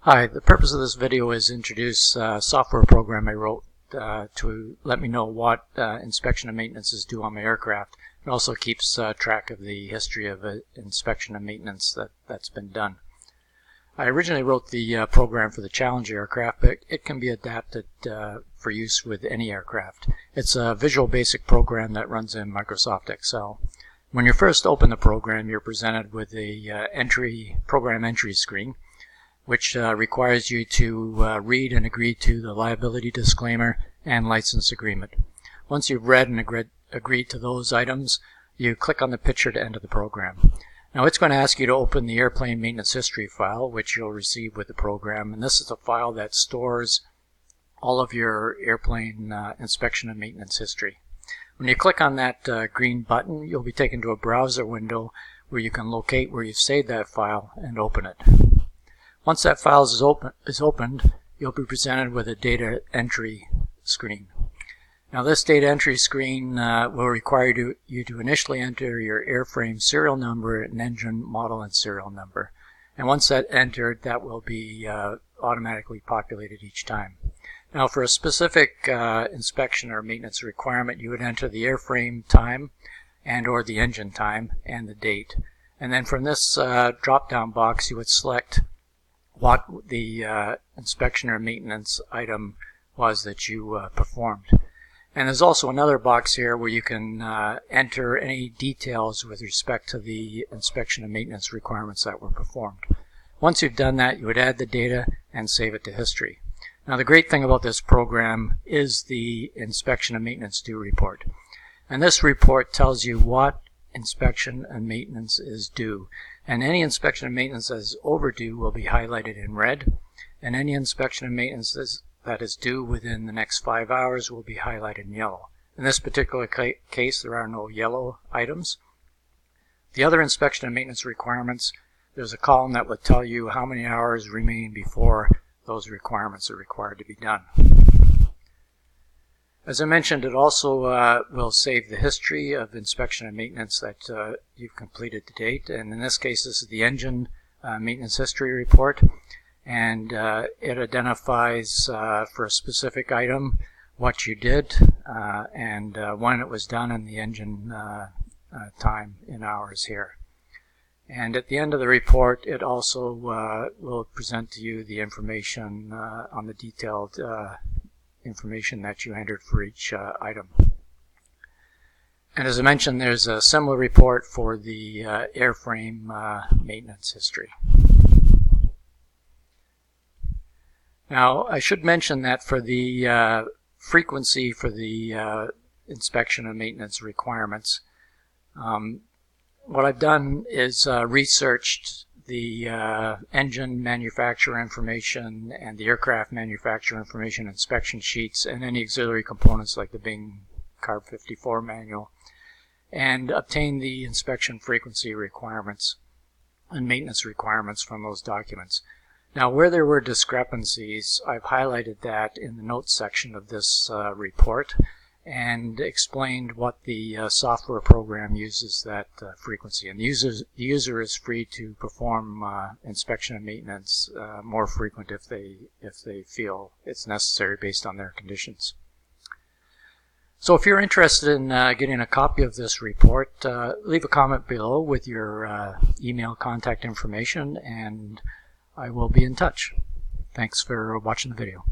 Hi, the purpose of this video is to introduce a software program I wrote to let me know what inspection and maintenance is due on my aircraft. It also keeps track of the history of inspection and maintenance that's been done. I originally wrote the program for the Challenger aircraft, but it can be adapted for use with any aircraft. It's a Visual Basic program that runs in Microsoft Excel. When you first open the program, you're presented with the program entry screen, which requires you to read and agree to the liability disclaimer and license agreement. Once you've read and agreed to those items, you click on the picture to enter the program. Now it's going to ask you to open the airplane maintenance history file, which you'll receive with the program, and this is a file that stores all of your airplane inspection and maintenance history. When you click on that green button, you'll be taken to a browser window where you can locate where you've saved that file and open it. Once that file is opened, you'll be presented with a data entry screen. Now this data entry screen will require you to initially enter your airframe serial number and engine model and serial number. And once that's entered, that will be automatically populated each time. Now for a specific inspection or maintenance requirement, you would enter the airframe time and or the engine time and the date. And then from this drop-down box, you would select what the inspection or maintenance item was that you performed. And there's also another box here where you can enter any details with respect to the inspection and maintenance requirements that were performed. Once you've done that, you would add the data and save it to history. Now the great thing about this program is the inspection and maintenance due report. And this report tells you what inspection and maintenance is due. And any inspection and maintenance that is overdue will be highlighted in red, and any inspection and maintenance that is due within the next 5 hours will be highlighted in yellow. In this particular case, there are no yellow items. The other inspection and maintenance requirements, there's a column that will tell you how many hours remain before those requirements are required to be done. As I mentioned, it also will save the history of inspection and maintenance that you've completed to date. And in this case, this is the engine maintenance history report. And it identifies for a specific item what you did and when it was done and the engine time in hours here. And at the end of the report, it also will present to you the information on the detailed information that you entered for each item. And as I mentioned, there's a similar report for the airframe maintenance history. Now, I should mention that for the frequency for the inspection and maintenance requirements, what I've done is researched the engine manufacturer information and the aircraft manufacturer information inspection sheets and any auxiliary components like the Bing Carb 54 manual, and obtained the inspection frequency requirements and maintenance requirements from those documents. Now where there were discrepancies, I've highlighted that in the notes section of this report and explained what the software program uses that frequency. And the user is free to perform inspection and maintenance more frequent if they feel it's necessary based on their conditions. So if you're interested in getting a copy of this report, leave a comment below with your email contact information, and I will be in touch. Thanks for watching the video.